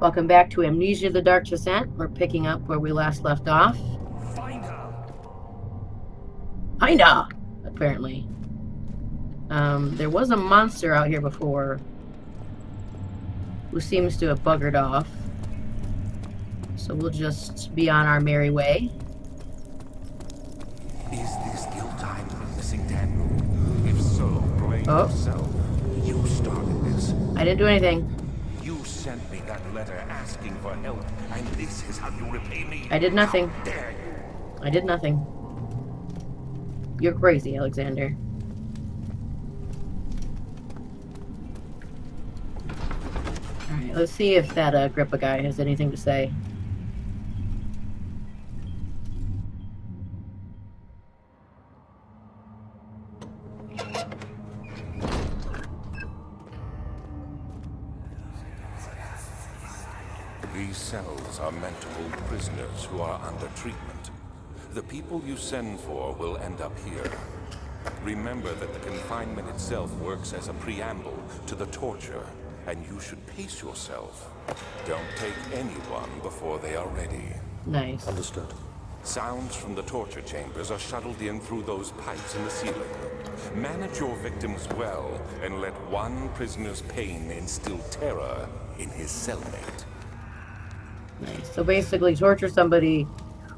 Welcome back to Amnesia: The Dark Descent. We're picking up where we last left off. Find her. Kinda, apparently. There was a monster out here before who seems to have buggered off. So we'll just be on our merry way. Is this ill-timed missing Daniel? If so, blame yourself. You started this. I didn't do anything. You sent me that letter asking for help, and this is how you repay me. I did nothing. How dare you? I did nothing. You're crazy, Alexander. Alright, let's see if that Agrippa guy has anything to say. These cells are meant to hold prisoners who are under treatment. The people you send for will end up here. Remember that the confinement itself works as a preamble to the torture, and you should pace yourself. Don't take anyone before they are ready. Nice. Understood. Sounds from the torture chambers are shuttled in through those pipes in the ceiling. Manage your victims well, and let one prisoner's pain instill terror in his cellmate. Nice. So basically torture somebody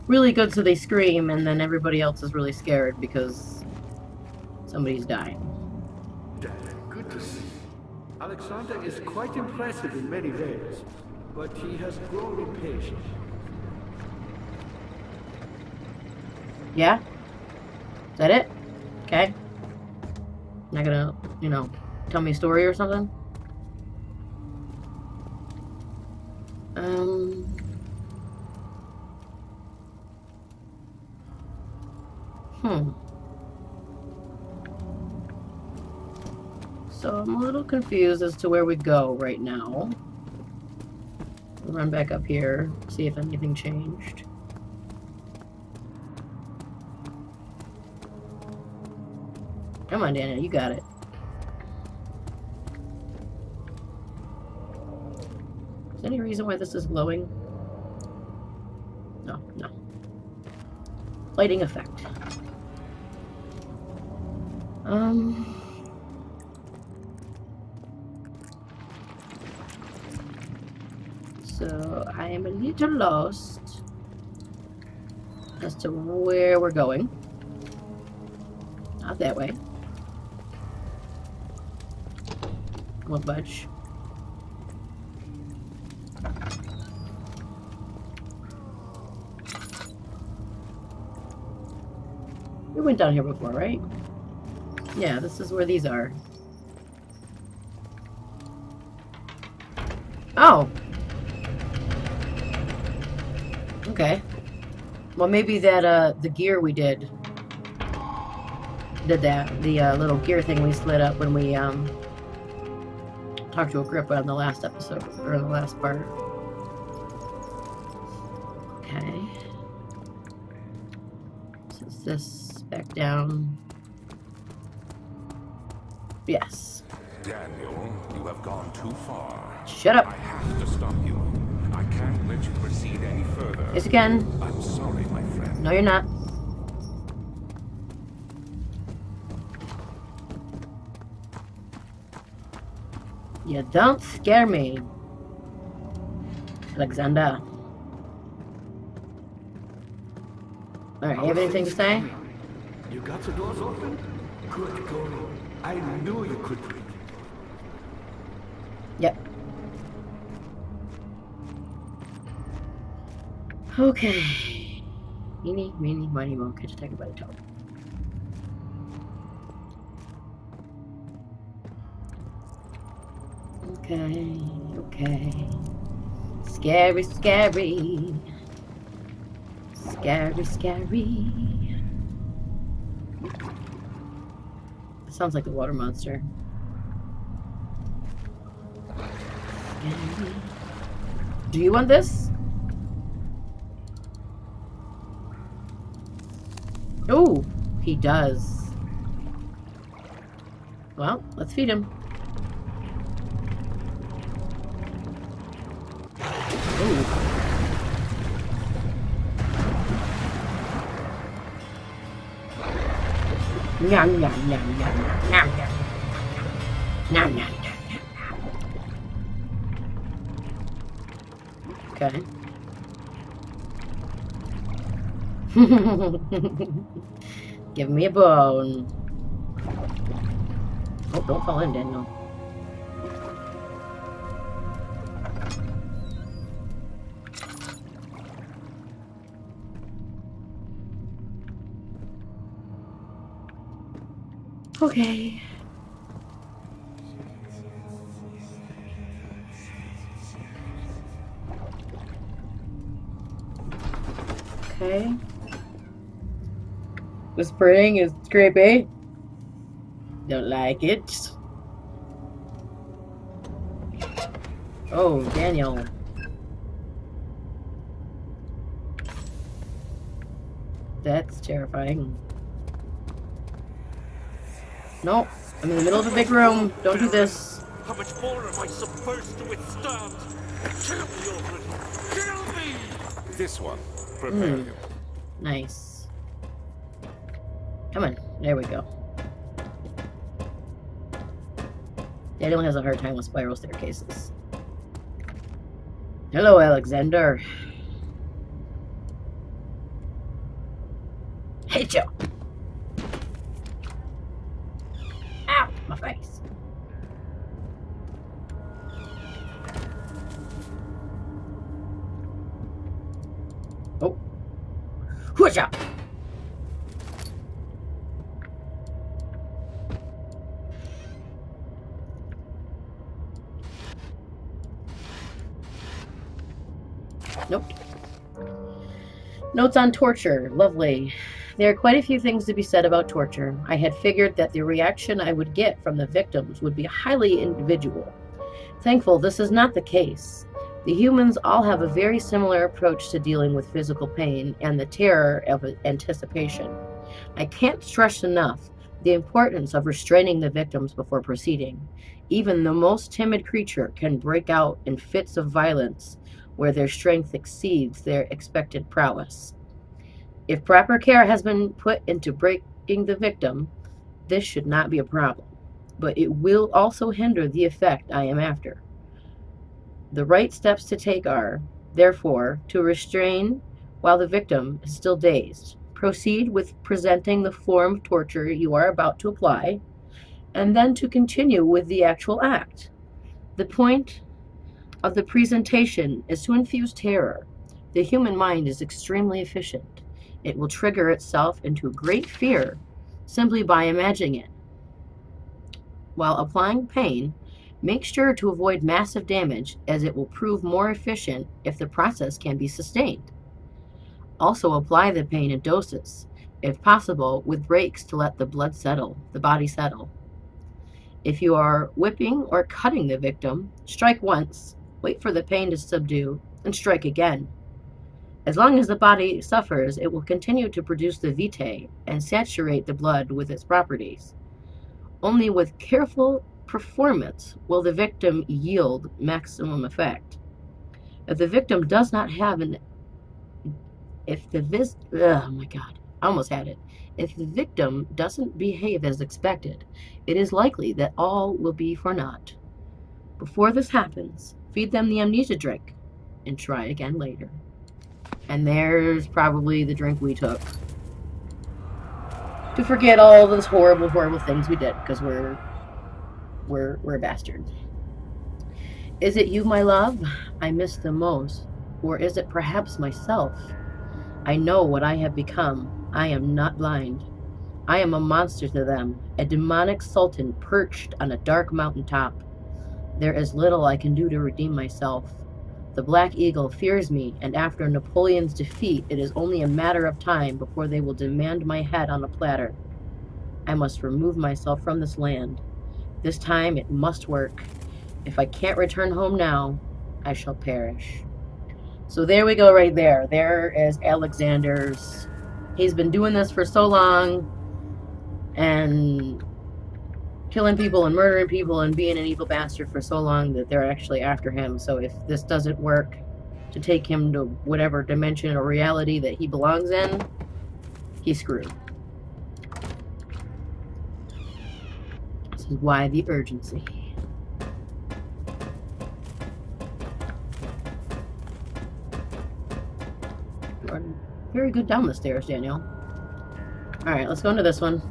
really good so they scream, and then everybody else is really scared because somebody's dying. Good to see. Alexander is quite impressive in many ways, but he has grown impatient. Yeah? Is that it? Okay. Not gonna, tell me a story or something? So I'm a little confused as to where we go right now. We'll run back up here, see if anything changed. Come on, Daniel, you got it. Is there any reason why this is glowing? No. Lighting effect. So I am a little lost as to where we're going. Not that way. Won't budge. We went down here before, right? Yeah, this is where these are. Oh! Okay. Well, maybe that, the gear we did that. The, little gear thing we slid up when we, talked to Agrippa on the last episode, or the last part. Okay. So is this back down? Yes. Daniel, you have gone too far. Shut up. I have to stop you. I can't let you proceed any further. Yes, you can. I'm sorry, my friend. No, you're not. You don't scare me, Alexander. Alright, you have anything to say? You got the doors open? Good going. I knew you could do it. Yep. Okay. Meeny, meeny, miny, moe, catch a tiger by the toe. Okay. Scary. Scary. It sounds like the water monster. Scary. Do you want this? Oh, he does. Well, let's feed him. Nom, nom, nom, nom, nom, nom, nom. Nom, nom, nom, nom, nom. Okay. Give me a bone. Oh, don't fall in, Daniel. Okay. Okay. Whispering is creepy. Don't like it. Oh, Daniel. That's terrifying. No, I'm in the middle of a big room. Don't do this. How much more am I supposed to withstand? Kill me already! Kill me! This one. Prepare him. Nice. Come on. There we go. Daniel has a hard time with spiral staircases. Hello, Alexander. Hate you. Ow, my face. Oh. Who's up? Nope. Notes on torture. Lovely. There are quite a few things to be said about torture. I had figured that the reaction I would get from the victims would be highly individual. Thankful this is not the case. The humans all have a very similar approach to dealing with physical pain and the terror of anticipation. I can't stress enough the importance of restraining the victims before proceeding. Even the most timid creature can break out in fits of violence where their strength exceeds their expected prowess. If proper care has been put into breaking the victim, this should not be a problem, but it will also hinder the effect I am after. The right steps to take are, therefore, to restrain while the victim is still dazed. Proceed with presenting the form of torture you are about to apply, and then to continue with the actual act. The point of the presentation is to infuse terror. The human mind is extremely efficient. It will trigger itself into great fear simply by imagining it. While applying pain, make sure to avoid massive damage, as it will prove more efficient if the process can be sustained. Also apply the pain in doses, if possible with breaks to let the body settle. If you are whipping or cutting the victim, strike once, wait for the pain to subdue, and strike again. As long as the body suffers, it will continue to produce the vitae and saturate the blood with its properties. Only with careful performance will the victim yield maximum effect. If the victim does not have If the victim doesn't behave as expected, it is likely that all will be for naught. Before this happens, feed them the amnesia drink and try again later. And there's probably the drink we took to forget all those horrible, horrible things we did, because we're a bastard. Is it you, my love, I miss the most, or is it perhaps myself? I know what I have become. I am not blind. I am a monster to them, a demonic sultan perched on a dark mountaintop. There is little I can do to redeem myself. The Black Eagle fears me, and after Napoleon's defeat, it is only a matter of time before they will demand my head on a platter. I must remove myself from this land. This time it must work. If I can't return home now, I shall perish. So there we go right there. There is Alexander's. He's been doing this for so long and killing people and murdering people and being an evil bastard for so long that they're actually after him. So if this doesn't work, to take him to whatever dimension or reality that he belongs in, he's screwed. This is why the urgency. You're very good down the stairs, Daniel. Alright, let's go into this one.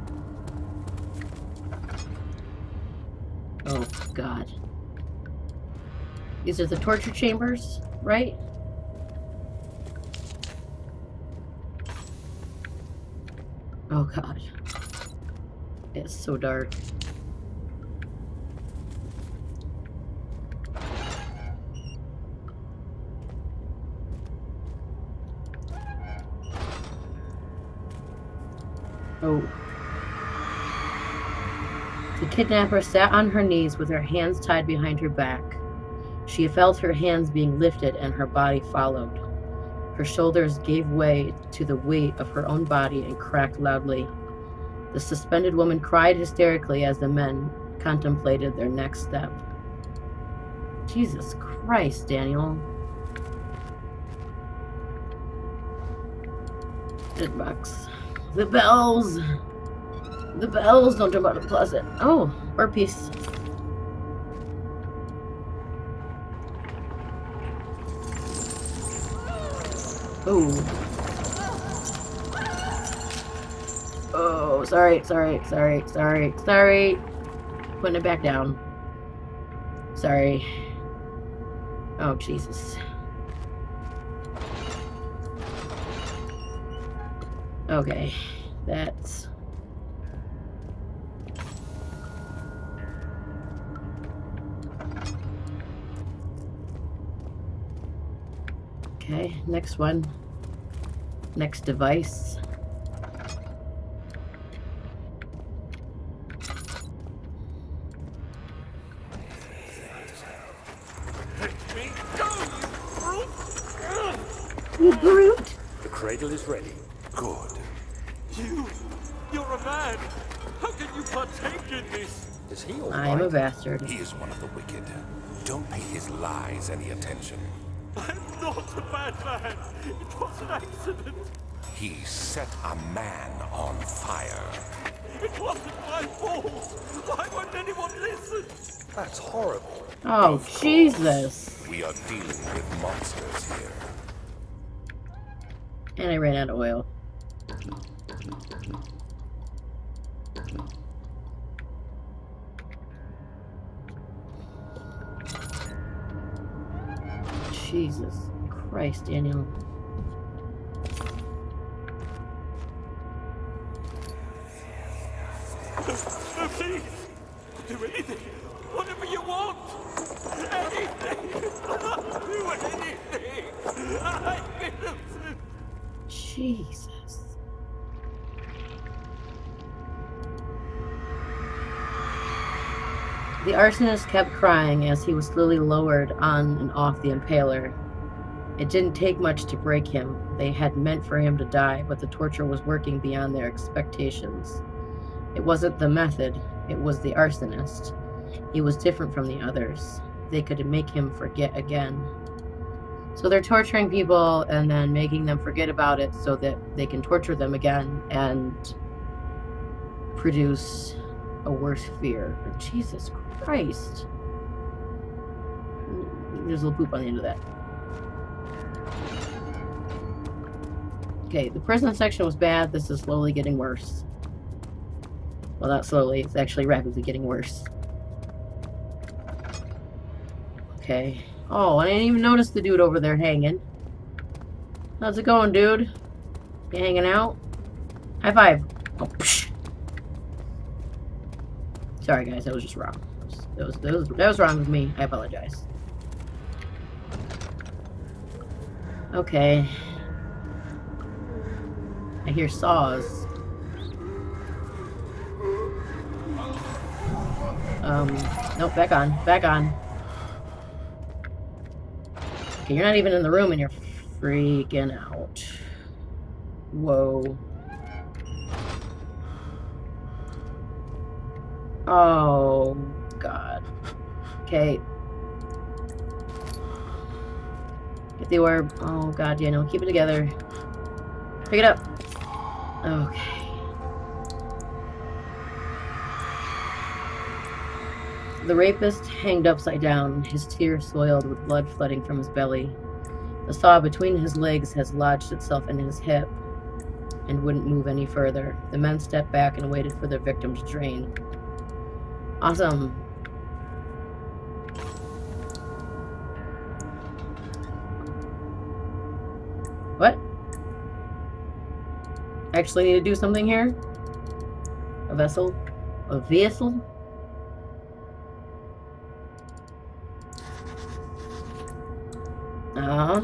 Oh, God. These are the torture chambers, right? Oh, God. It's so dark. Oh. The kidnapper sat on her knees with her hands tied behind her back. She felt her hands being lifted and her body followed. Her shoulders gave way to the weight of her own body and cracked loudly. The suspended woman cried hysterically as the men contemplated their next step. Jesus Christ, Daniel. Dead box. The bells! The bells! Don't jump out of the closet. Oh, art piece. Oh. Oh, sorry. Putting it back down. Sorry. Oh, Jesus. Okay, that's... Okay, next one. Next device. Let me go, you brute! You brute! The cradle is ready. Good. You're a man! How can you partake in this? Is he all I'm a right? bastard. He is one of the wicked. Don't pay his lies any attention. I'm not a bad man! It was an accident! He set a man on fire. It wasn't my fault! Why won't anyone listen? That's horrible. Oh, Jesus. We are dealing with monsters here. And I ran out of oil. Jesus Christ, Daniel. No, please! Do anything! Whatever you want! Anything! Do anything! I'm innocent! Jesus. The arsonist kept crying as he was slowly lowered on and off the impaler. It didn't take much to break him. They had meant for him to die, but the torture was working beyond their expectations. It wasn't the method, it was the arsonist. He was different from the others. They could make him forget again. So they're torturing people and then making them forget about it so that they can torture them again and produce a worse fear. Jesus Christ. There's a little poop on the end of that. Okay, the prison section was bad. This is slowly getting worse. Well, not slowly. It's actually rapidly getting worse. Okay. Oh, I didn't even notice the dude over there hanging. How's it going, dude? You hanging out? High five. Oh, psh. Sorry, guys. That was just wrong. That was wrong with me. I apologize. Okay. I hear saws. Nope, back on. Back on. Okay, you're not even in the room and you're freaking out. Whoa. Oh, God. Okay. Get the orb. Oh god, yeah, no, keep it together. Pick it up. Okay. The rapist hanged upside down, his tears soiled with blood flooding from his belly. The saw between his legs has lodged itself in his hip and wouldn't move any further. The men stepped back and waited for their victim to drain. Awesome. What? I actually need to do something here? A vessel? A vessel? I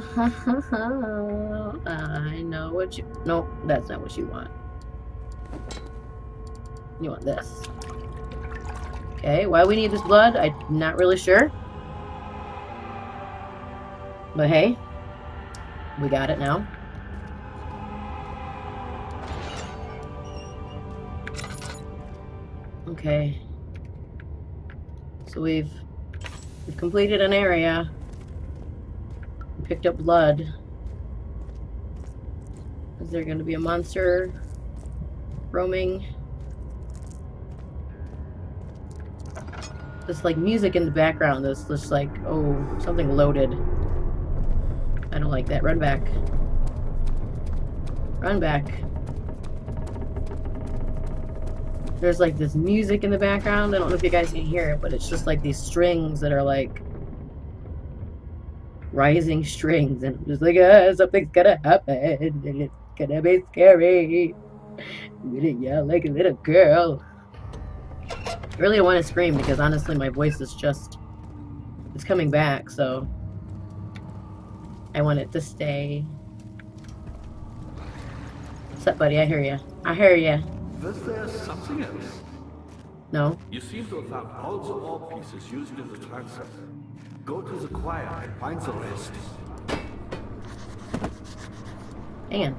know what you... Nope, that's not what you want. You want this. Okay, why we need this blood, I'm not really sure. But hey, we got it now. Okay. So we've completed an area. Picked up blood. Is there going to be a monster roaming? There's like music in the background that's just like, oh, something loaded. I don't like that. Run back. Run back. There's like this music in the background. I don't know if you guys can hear it, but it's just like these strings that are like rising strings, and I'm just like, something's gonna happen, and it's gonna be scary. I'm gonna yell like a little girl. I really want to scream because honestly my voice is just, it's coming back, so I want it to stay. What's up, buddy? I hear you. I hear you. Was there something else? No. You seem to have found all the orb pieces used in the transfer. Go to the choir and find the rest. Hang on.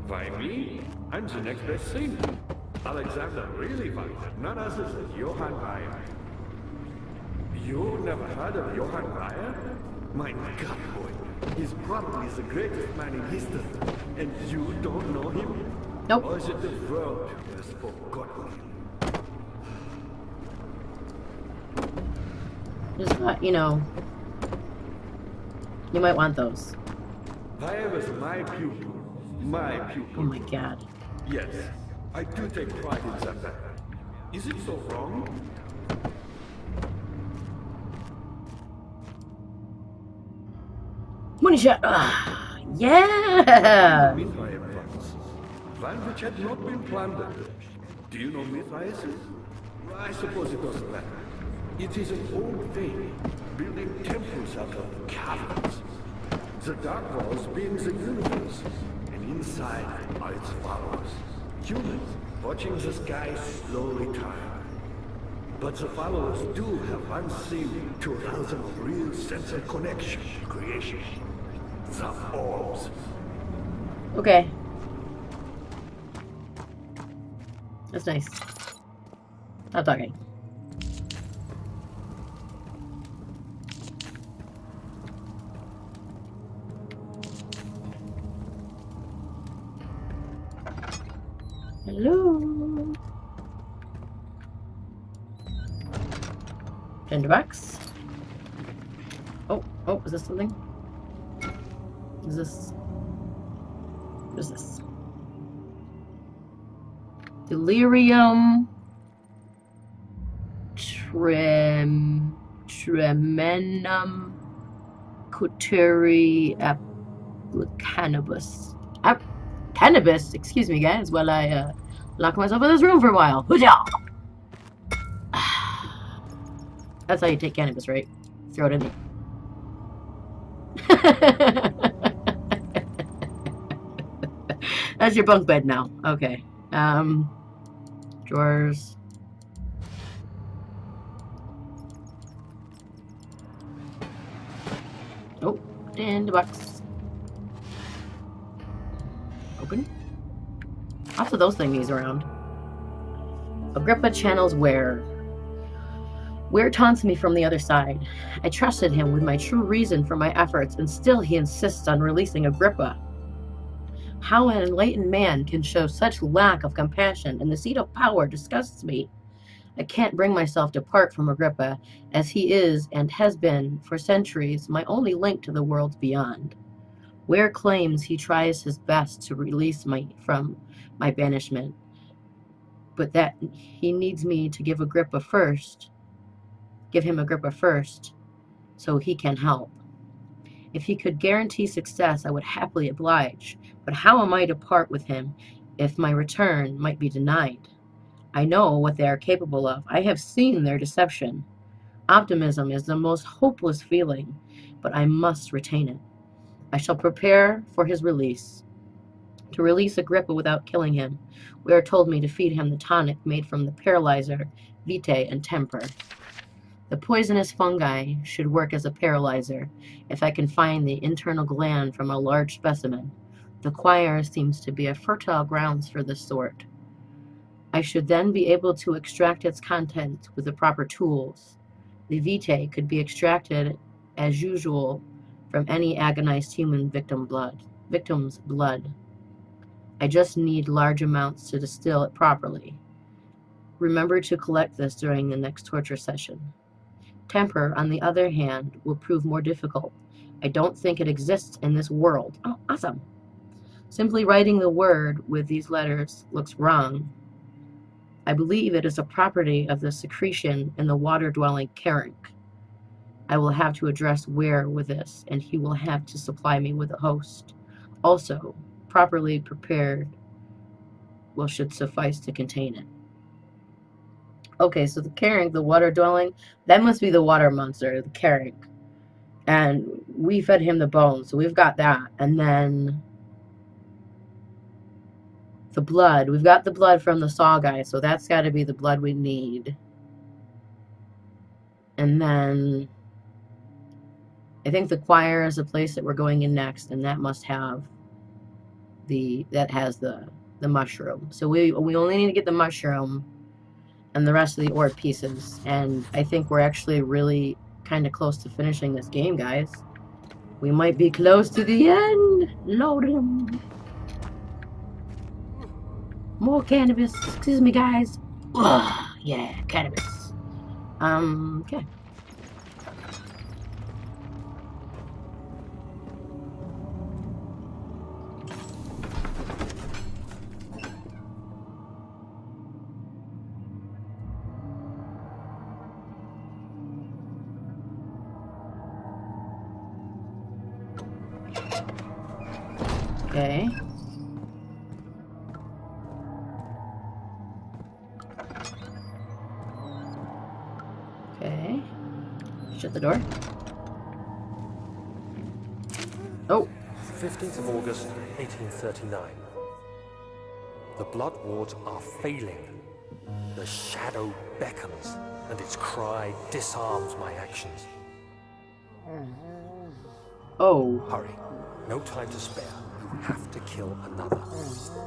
Why me? I'm the next best thing. Alexander really wanted none other than Johann Weyer. You never heard of Johann Weyer? My God, boy. He's probably the greatest man in history. And you don't know him? Nope. Or is it the world has forgotten him? Just thought, you know, you might want those. Weyer was my pupil. My pupil. Oh my god. Yes, I do take pride in that fact. Is it so wrong? Money shot! Yeah! Mithraeum funds. Land which had not been plundered. Do you know Mithraeum? I suppose it doesn't matter. It is an old faith, building temples out of caverns. The dark walls being the universe, and inside are its followers. Humans watching the sky slowly turn. But the followers do have one thing to allow them a real sense of connection to creation. The orbs. Okay. That's nice. Stop talking. Hello. Tinderbox. Oh, is this something? Is this? What is this? Delirium. Tremenum. Couturi cannabis. Cannabis, excuse me, guys, while I lock myself in this room for a while. That's how you take cannabis, right? Throw it in there. That's your bunk bed now. Okay. Drawers. Oh, in the box. Open. Lots of those thingies around. Agrippa channels where? Weir taunts me from the other side. I trusted him with my true reason for my efforts, and still he insists on releasing Agrippa. How an enlightened man can show such lack of compassion in the seat of power disgusts me. I can't bring myself to part from Agrippa, as he is and has been for centuries my only link to the worlds beyond. Weir claims he tries his best to release me from my banishment, but that he needs me to give him Agrippa first, so he can help. If he could guarantee success, I would happily oblige, but how am I to part with him if my return might be denied? I know what they are capable of. I have seen their deception. Optimism is the most hopeless feeling, but I must retain it. I shall prepare for his release. To release Agrippa without killing him, Weir told me to feed him the tonic made from the paralyzer, vitae, and temper. The poisonous fungi should work as a paralyzer if I can find the internal gland from a large specimen. The choir seems to be a fertile grounds for this sort. I should then be able to extract its contents with the proper tools. The vitae could be extracted as usual from any agonized human victim's blood. I just need large amounts to distill it properly. Remember to collect this during the next torture session. Temper, on the other hand, will prove more difficult. I don't think it exists in this world. Oh, awesome. Simply writing the word with these letters looks wrong. I believe it is a property of the secretion in the water-dwelling carrick. I will have to address Weir with this, and he will have to supply me with a host. Also, properly prepared should suffice to contain it. Okay, so the carrick, the water-dwelling, that must be the water monster, the carrick. And we fed him the bones, so we've got that. And then the blood. We've got the blood from the saw guy, so that's got to be the blood we need. And then I think the choir is the place that we're going in next, and that must have the mushroom. So we only need to get the mushroom and the rest of the ore pieces. And I think we're actually really kind of close to finishing this game, guys. We might be close to the end. Load him. More cannabis. Excuse me, guys. Ugh, yeah, cannabis. Okay. Okay. Okay. Shut the door. Oh. 15th of August, 1839. The blood wards are failing. The shadow beckons, and its cry disarms my actions. Oh. Hurry. No time to spare. You have to kill another.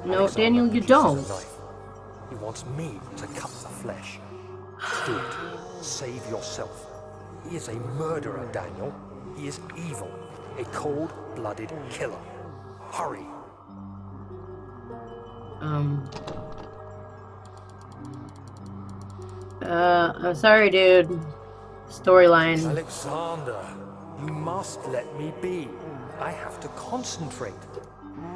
No, Alexander Daniel, you produces don't. a knife. He wants me to cut the flesh. Do it. Save yourself. He is a murderer, Daniel. He is evil. A cold-blooded killer. Hurry. I'm sorry, dude. Storyline. Alexander, you must let me be. I have to concentrate.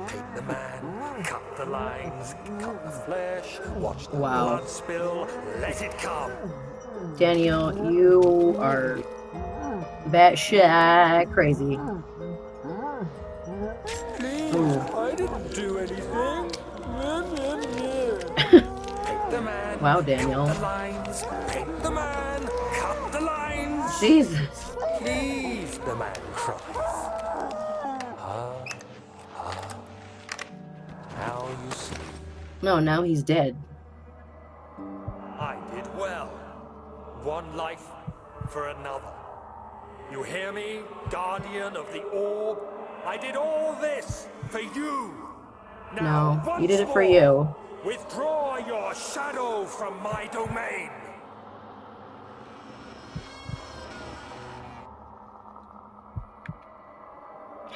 Take the man, cut the lines, cut the flesh, watch the blood spill, let it come. Daniel, you are batshit crazy. Please, I didn't do anything. Take the man. Wow, Daniel. Cut the lines. Take the man. Cut the lines. Jesus. Please, the man cries. Now you see. No, now he's dead. I did well. One life for another. You hear me, guardian of the orb? I did all this for you. Now, No, you did it for once you. more, withdraw your shadow from my domain.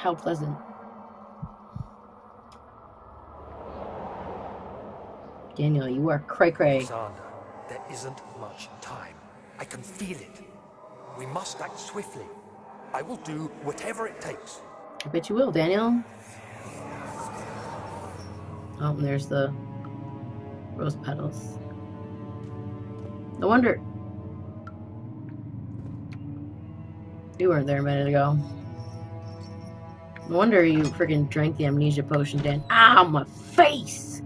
How pleasant. Daniel, you are cray-cray. Alexander, there isn't much time. I can feel it. We must act swiftly. I will do whatever it takes. I bet you will, Daniel. Oh, and there's the rose petals. No wonder you weren't there a minute ago. No wonder you freaking drank the amnesia potion, Dan. Ow, my face!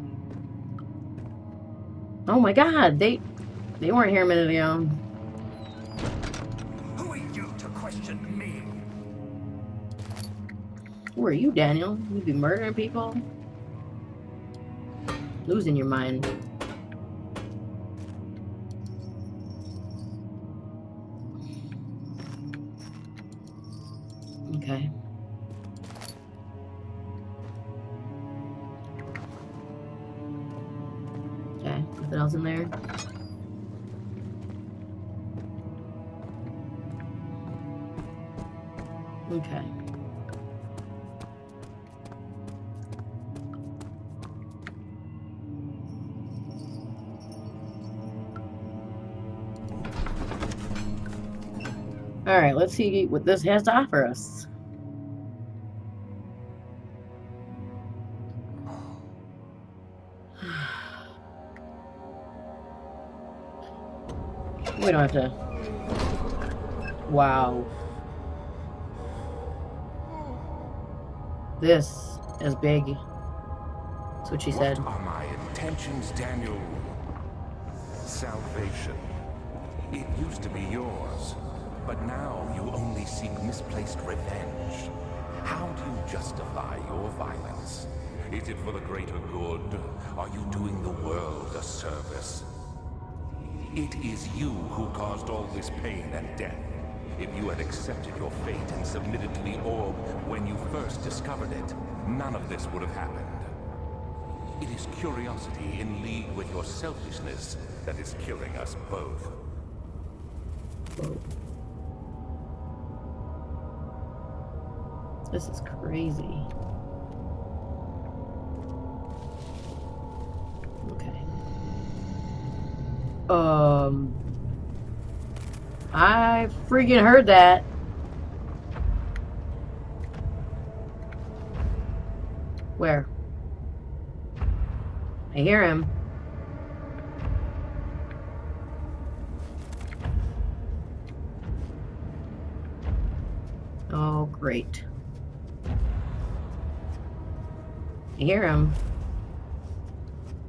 Oh my god, they weren't here a minute ago. Who are you to question me? Who are you, Daniel? You be murdering people? Losing your mind. Okay. Okay, nothing else in there? Okay. Alright, let's see what this has to offer us. We don't have to... Wow. This is big. That's what she said. What are my intentions, Daniel? Salvation. It used to be yours, but now you only seek misplaced revenge. How do you justify your violence? Is it for the greater good? Are you doing the world a service? It is you who caused all this pain and death. If you had accepted your fate and submitted to the orb when you first discovered it, none of this would have happened. It is curiosity in league with your selfishness that is killing us both. This is crazy. Okay. I freaking heard that. Where? I hear him. Oh, great. I hear him.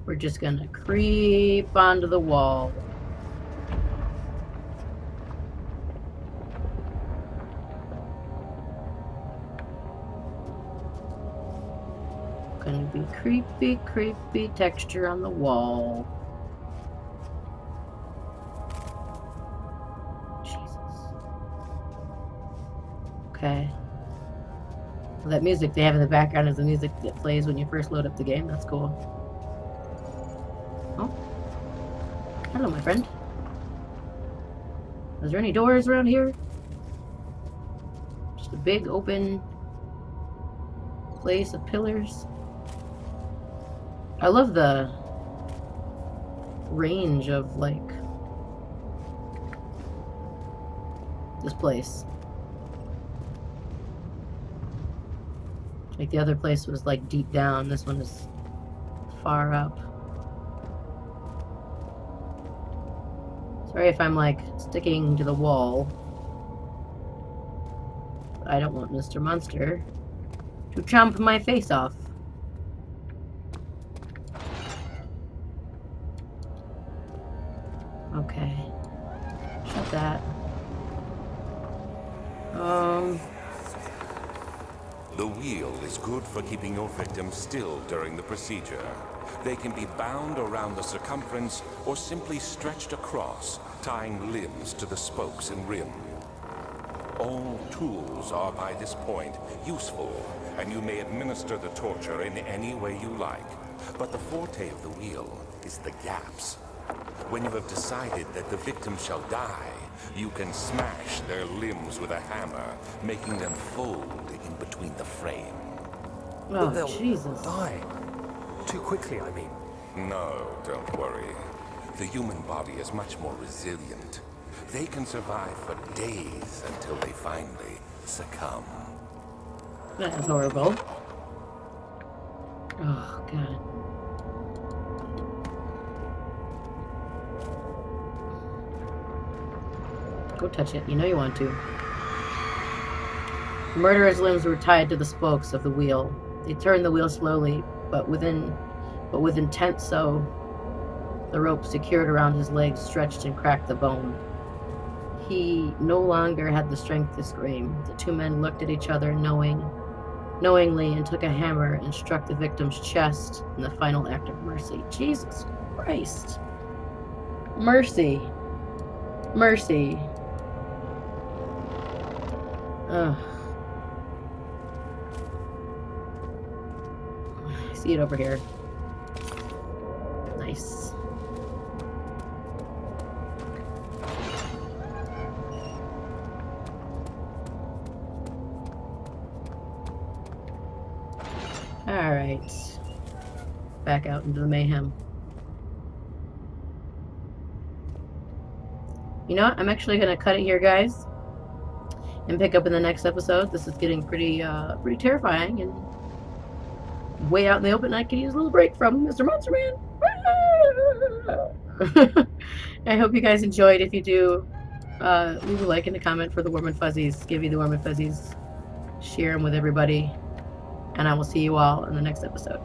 We're just gonna creep onto the wall. Gonna be creepy, creepy texture on the wall. Jesus. Okay. Well, that music they have in the background is the music that plays when you first load up the game. That's cool. Oh. Hello, my friend. Is there any doors around here? Just a big open place of pillars. I love the range of, like, this place. Like, the other place was, like, deep down. This one is far up. Sorry if I'm, like, sticking to the wall. But I don't want Mr. Monster to chomp my face off. Okay. Shut that. The wheel is good for keeping your victim still during the procedure. They can be bound around the circumference or simply stretched across, tying limbs to the spokes and rim. All tools are by this point useful, and you may administer the torture in any way you like. But the forte of the wheel is the gaps. When you have decided that the victim shall die, You can smash their limbs with a hammer, making them fold in between the frame. Oh, They'll Jesus. die. Too quickly, I mean. No, don't worry. The human body is much more resilient. They can survive for days until they finally succumb. That is horrible. Oh, God. Go touch it. You know you want to. The murderer's limbs were tied to the spokes of the wheel. They turned the wheel slowly, but with intent, so the rope secured around his legs stretched and cracked the bone. He no longer had the strength to scream. The two men looked at each other knowingly and took a hammer and struck the victim's chest in the final act of mercy. Jesus Christ. Mercy. Mercy. Ugh. I see it over here. Nice. Alright. Back out into the mayhem. You know what? I'm actually going to cut it here, guys. And pick up in the next episode. This is getting pretty terrifying and way out in the open. I could use a little break from Mr. Monster Man. I hope you guys enjoyed. If you do, leave a like and a comment for the Warm and Fuzzies. Give you the Warm and Fuzzies. Share them with everybody. And I will see you all in the next episode.